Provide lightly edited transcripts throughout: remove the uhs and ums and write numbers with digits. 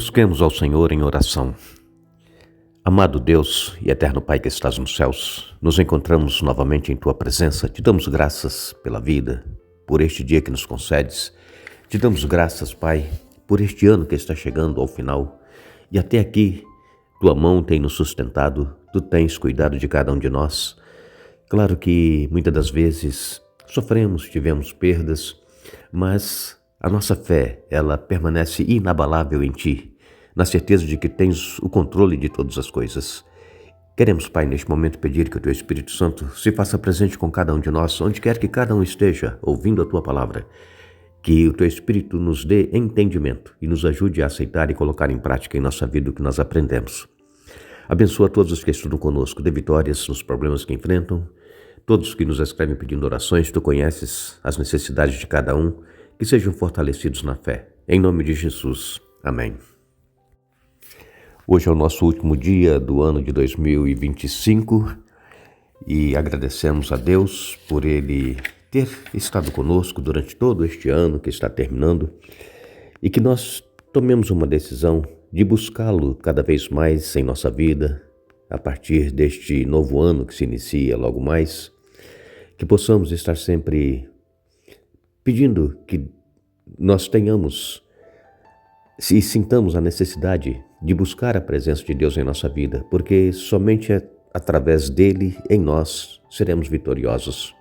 Busquemos ao Senhor em oração. Amado Deus e eterno Pai que estás nos céus, nos encontramos novamente em Tua presença. Te damos graças pela vida, por este dia que nos concedes. Te damos graças, Pai, por este ano que está chegando ao final. E até aqui, Tua mão tem nos sustentado, Tu tens cuidado de cada um de nós. Claro que muitas das vezes sofremos, tivemos perdas, mas a nossa fé, ela permanece inabalável em Ti, na certeza de que tens o controle de todas as coisas. Queremos, Pai, neste momento pedir que o Teu Espírito Santo se faça presente com cada um de nós, onde quer que cada um esteja ouvindo a Tua palavra, que o Teu Espírito nos dê entendimento e nos ajude a aceitar e colocar em prática em nossa vida o que nós aprendemos. Abençoa todos os que estudam conosco, dê vitórias nos problemas que enfrentam, todos que nos escrevem pedindo orações, Tu conheces as necessidades de cada um, que sejam fortalecidos na fé. Em nome de Jesus. Amém. Hoje é o nosso último dia do ano de 2025 e agradecemos a Deus por Ele ter estado conosco durante todo este ano que está terminando e que nós tomemos uma decisão de buscá-lo cada vez mais em nossa vida, a partir deste novo ano que se inicia logo mais, que possamos estar sempre pedindo que nós tenhamos e sintamos a necessidade de buscar a presença de Deus em nossa vida, porque somente através dele, em nós, seremos vitoriosos.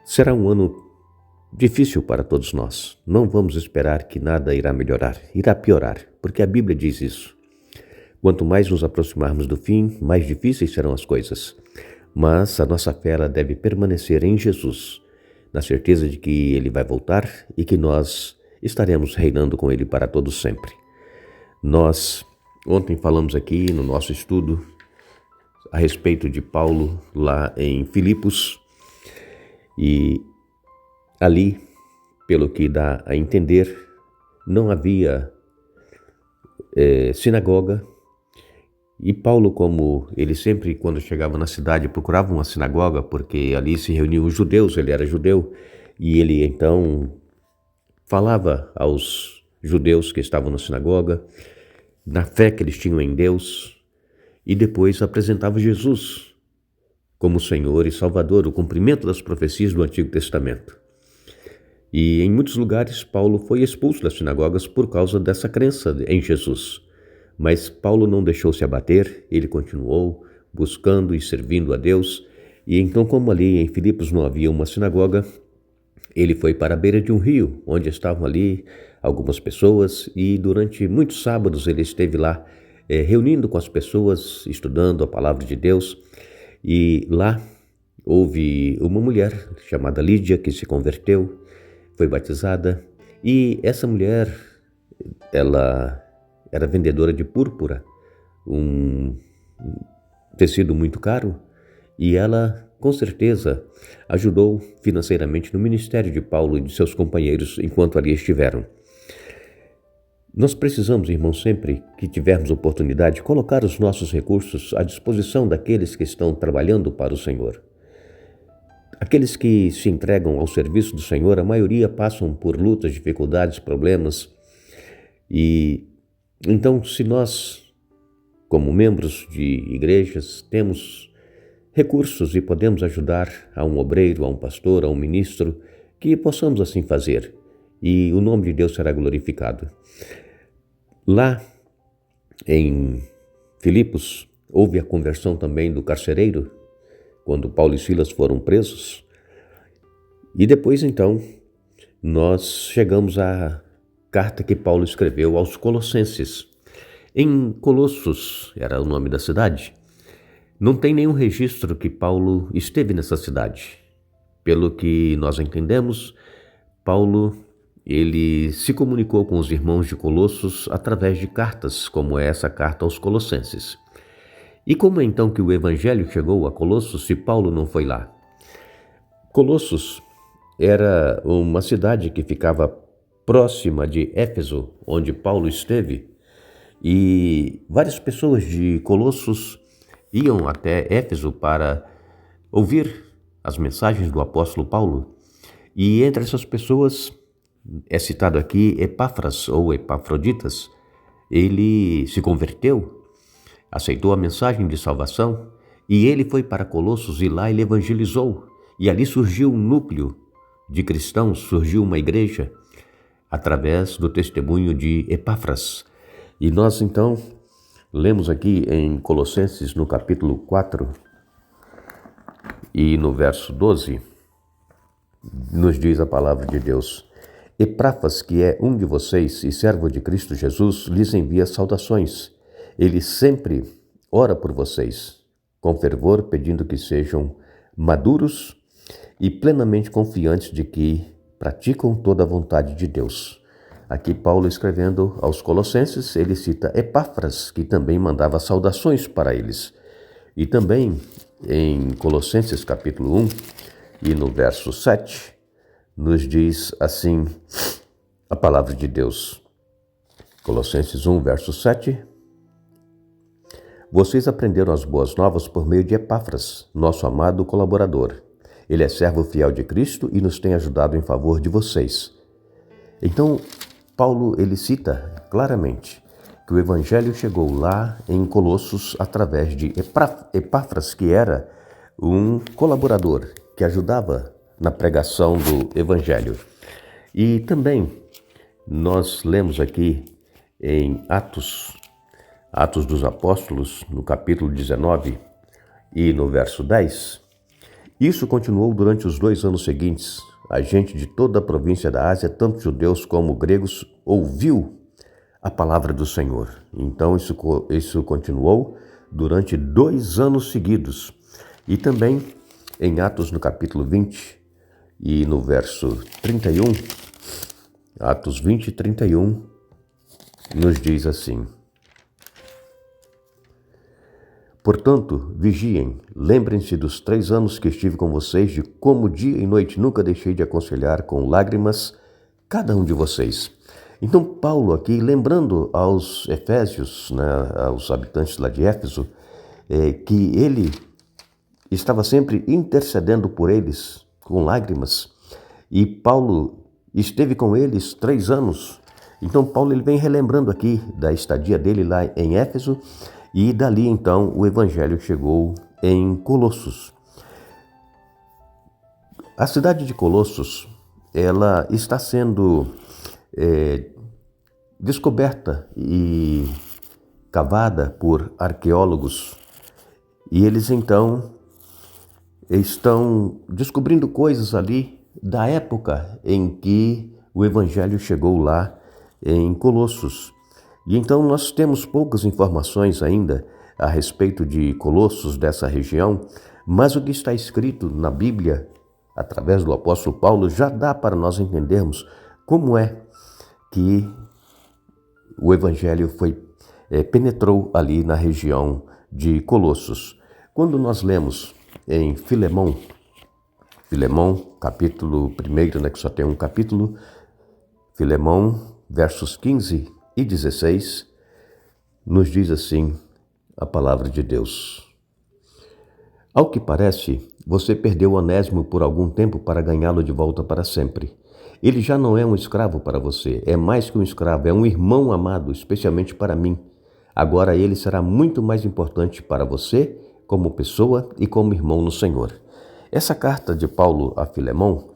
Será um ano difícil para todos nós. Não vamos esperar que nada irá melhorar, irá piorar, porque a Bíblia diz isso. Quanto mais nos aproximarmos do fim, mais difíceis serão as coisas. Mas a nossa fé ela deve permanecer em Jesus, na certeza de que Ele vai voltar e que nós estaremos reinando com Ele para todo sempre. Nós ontem falamos aqui no nosso estudo a respeito de Paulo lá em Filipos e ali, pelo que dá a entender, não havia sinagoga e Paulo, como ele sempre, quando chegava na cidade, procurava uma sinagoga, porque ali se reuniam os judeus, ele era judeu, e ele então falava aos judeus que estavam na sinagoga, na fé que eles tinham em Deus, e depois apresentava Jesus como Senhor e Salvador, o cumprimento das profecias do Antigo Testamento. E em muitos lugares Paulo foi expulso das sinagogas por causa dessa crença em Jesus. Mas Paulo não deixou se abater, ele continuou buscando e servindo a Deus. E então, como ali em Filipos não havia uma sinagoga, ele foi para a beira de um rio, onde estavam ali algumas pessoas, e durante muitos sábados ele esteve lá reunindo com as pessoas, estudando a palavra de Deus. E lá houve uma mulher chamada Lídia que se converteu, foi batizada, e essa mulher, ela era vendedora de púrpura, um tecido muito caro, e ela, com certeza, ajudou financeiramente no ministério de Paulo e de seus companheiros enquanto ali estiveram. Nós precisamos, irmãos, sempre que tivermos oportunidade, colocar os nossos recursos à disposição daqueles que estão trabalhando para o Senhor. Aqueles que se entregam ao serviço do Senhor, a maioria passam por lutas, dificuldades, problemas, e então, se nós, como membros de igrejas, temos recursos e podemos ajudar a um obreiro, a um pastor, a um ministro, que possamos assim fazer e o nome de Deus será glorificado. Lá em Filipos, houve a conversão também do carcereiro, quando Paulo e Silas foram presos. E depois, então, nós chegamos à carta que Paulo escreveu aos Colossenses. Em Colossos, era o nome da cidade, não tem nenhum registro que Paulo esteve nessa cidade. Pelo que nós entendemos, Paulo, ele se comunicou com os irmãos de Colossos através de cartas, como é essa carta aos Colossenses. E como é então que o evangelho chegou a Colossos se Paulo não foi lá? Colossos era uma cidade que ficava próxima de Éfeso, onde Paulo esteve, e várias pessoas de Colossos iam até Éfeso para ouvir as mensagens do apóstolo Paulo. E entre essas pessoas é citado aqui Epáfras ou Epafroditas, ele se converteu, aceitou a mensagem de salvação e ele foi para Colossos e lá ele evangelizou. E ali surgiu um núcleo de cristãos, surgiu uma igreja através do testemunho de Epáfras. E nós então lemos aqui em Colossenses no capítulo 4 e no verso 12, nos diz a palavra de Deus: Epáfras, que é um de vocês e servo de Cristo Jesus, lhes envia saudações. Ele sempre ora por vocês, com fervor, pedindo que sejam maduros e plenamente confiantes de que praticam toda a vontade de Deus. Aqui Paulo, escrevendo aos Colossenses, ele cita Epáfras, que também mandava saudações para eles. E também em Colossenses capítulo 1 e no verso 7, nos diz assim a palavra de Deus. Colossenses 1, verso 7. Vocês aprenderam as boas novas por meio de Epáfras, nosso amado colaborador. Ele é servo fiel de Cristo e nos tem ajudado em favor de vocês. Então, Paulo, ele cita claramente que o evangelho chegou lá em Colossos através de Epáfras, que era um colaborador que ajudava na pregação do evangelho. E também nós lemos aqui em Atos dos Apóstolos, no capítulo 19 e no verso 10, isso continuou durante os 2 anos seguintes. A gente de toda a província da Ásia, tanto judeus como gregos, ouviu a palavra do Senhor. Então isso continuou durante 2 anos seguidos. E também em Atos no capítulo 20 e no verso 31, Atos 20 e 31, nos diz assim: Portanto, vigiem, lembrem-se dos 3 anos que estive com vocês, de como dia e noite nunca deixei de aconselhar com lágrimas cada um de vocês. Então Paulo aqui, lembrando aos efésios, aos habitantes lá de Éfeso, que ele estava sempre intercedendo por eles com lágrimas, e Paulo esteve com eles 3 anos. Então Paulo ele vem relembrando aqui da estadia dele lá em Éfeso, e dali então o evangelho chegou em Colossos. A cidade de Colossos, ela está sendo descoberta e cavada por arqueólogos, e eles então estão descobrindo coisas ali da época em que o evangelho chegou lá em Colossos. E então nós temos poucas informações ainda a respeito de Colossos, dessa região, mas o que está escrito na Bíblia, através do apóstolo Paulo, já dá para nós entendermos como é que o evangelho penetrou ali na região de Colossos. Quando nós lemos em Filemão, capítulo 1, que só tem um capítulo, Filemão, versos 15 e 16, nos diz assim a palavra de Deus: Ao que parece, você perdeu Onésimo por algum tempo para ganhá-lo de volta para sempre. Ele já não é um escravo para você, é mais que um escravo, é um irmão amado, especialmente para mim. Agora ele será muito mais importante para você como pessoa e como irmão no Senhor. Essa carta de Paulo a Filemão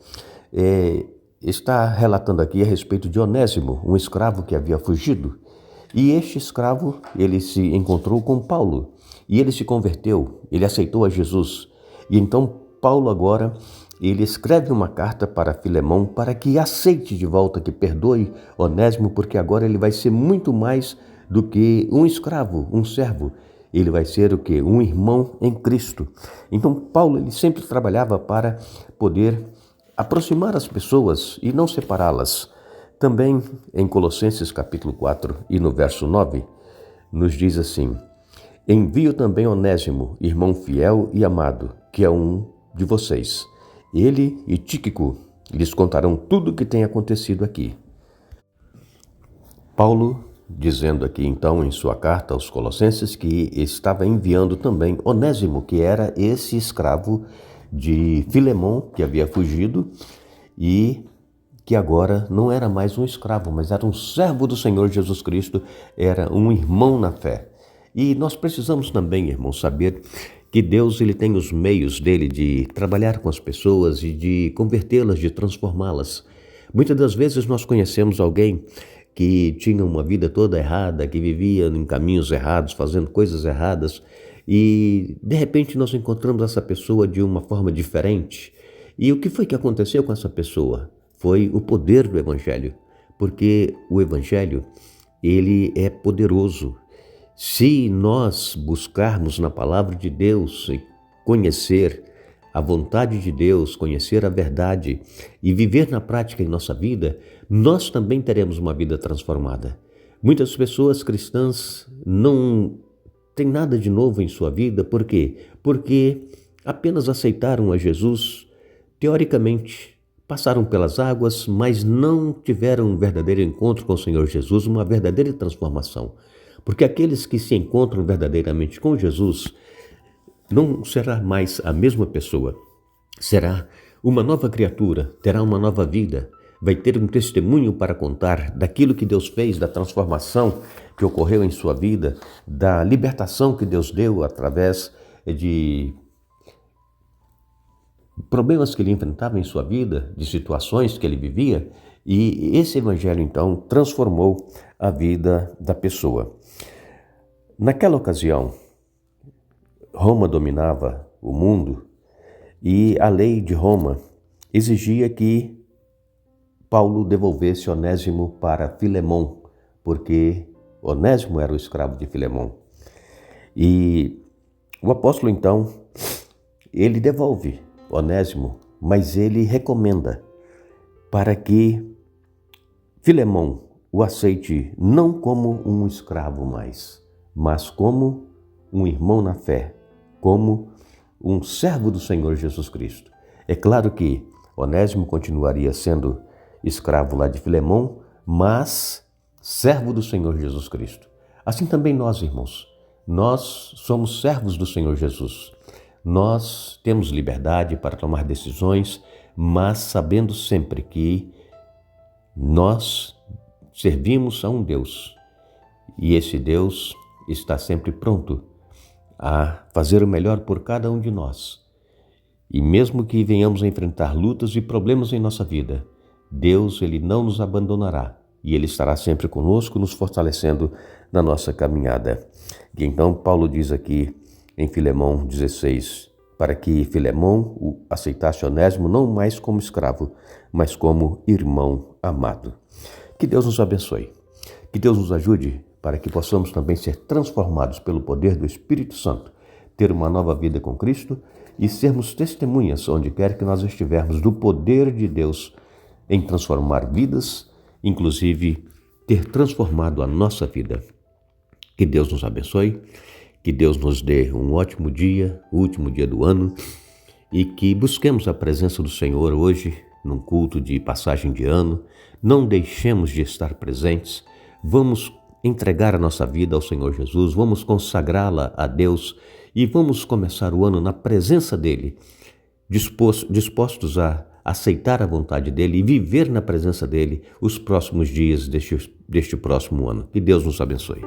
está relatando aqui a respeito de Onésimo, um escravo que havia fugido. E este escravo, ele se encontrou com Paulo e ele se converteu, ele aceitou a Jesus. E então Paulo agora, ele escreve uma carta para Filemão para que aceite de volta, que perdoe Onésimo, porque agora ele vai ser muito mais do que um escravo, um servo. Ele vai ser o quê? Um irmão em Cristo. Então Paulo, ele sempre trabalhava para poder aproximar as pessoas e não separá-las. Também em Colossenses capítulo 4 e no verso 9, nos diz assim: Envio também Onésimo, irmão fiel e amado, que é um de vocês. Ele e Tíquico lhes contarão tudo o que tem acontecido aqui. Paulo, dizendo aqui então em sua carta aos Colossenses que estava enviando também Onésimo, que era esse escravo de Filemão, que havia fugido e que agora não era mais um escravo, mas era um servo do Senhor Jesus Cristo, era um irmão na fé. E nós precisamos também, irmãos, saber que Deus ele tem os meios dele de trabalhar com as pessoas e de convertê-las, de transformá-las. Muitas das vezes nós conhecemos alguém que tinha uma vida toda errada, que vivia em caminhos errados, fazendo coisas erradas, e de repente nós encontramos essa pessoa de uma forma diferente. E o que foi que aconteceu com essa pessoa? Foi o poder do Evangelho, porque o Evangelho, ele é poderoso. Se nós buscarmos na palavra de Deus e conhecer a vontade de Deus, conhecer a verdade e viver na prática em nossa vida, nós também teremos uma vida transformada. Muitas pessoas cristãs não têm nada de novo em sua vida, por quê? Porque apenas aceitaram a Jesus teoricamente, passaram pelas águas, mas não tiveram um verdadeiro encontro com o Senhor Jesus, uma verdadeira transformação. Porque aqueles que se encontram verdadeiramente com Jesus não será mais a mesma pessoa, será uma nova criatura, terá uma nova vida, vai ter um testemunho para contar daquilo que Deus fez, da transformação que ocorreu em sua vida, da libertação que Deus deu através de problemas que ele enfrentava em sua vida, de situações que ele vivia, e esse evangelho então transformou a vida da pessoa. Naquela ocasião, Roma dominava o mundo e a lei de Roma exigia que Paulo devolvesse Onésimo para Filemon, porque Onésimo era o escravo de Filemon. E o apóstolo então, ele devolve Onésimo, mas ele recomenda para que Filemon o aceite não como um escravo mais, mas como um irmão na fé, como um servo do Senhor Jesus Cristo. É claro que Onésimo continuaria sendo escravo lá de Filemon, mas servo do Senhor Jesus Cristo. Assim também nós, irmãos, nós somos servos do Senhor Jesus. Nós temos liberdade para tomar decisões, mas sabendo sempre que nós servimos a um Deus e esse Deus está sempre pronto a fazer o melhor por cada um de nós. E mesmo que venhamos a enfrentar lutas e problemas em nossa vida, Deus ele não nos abandonará e Ele estará sempre conosco, nos fortalecendo na nossa caminhada. E então Paulo diz aqui em Filemão 16, para que Filemão aceitasse Onésimo não mais como escravo, mas como irmão amado. Que Deus nos abençoe, que Deus nos ajude para que possamos também ser transformados pelo poder do Espírito Santo, ter uma nova vida com Cristo e sermos testemunhas onde quer que nós estivermos do poder de Deus em transformar vidas, inclusive ter transformado a nossa vida. Que Deus nos abençoe, que Deus nos dê um ótimo dia, o último dia do ano, e que busquemos a presença do Senhor hoje, num culto de passagem de ano. Não deixemos de estar presentes, vamos entregar a nossa vida ao Senhor Jesus, vamos consagrá-la a Deus e vamos começar o ano na presença dEle, dispostos a aceitar a vontade dEle e viver na presença dEle os próximos dias deste próximo ano. Que Deus nos abençoe.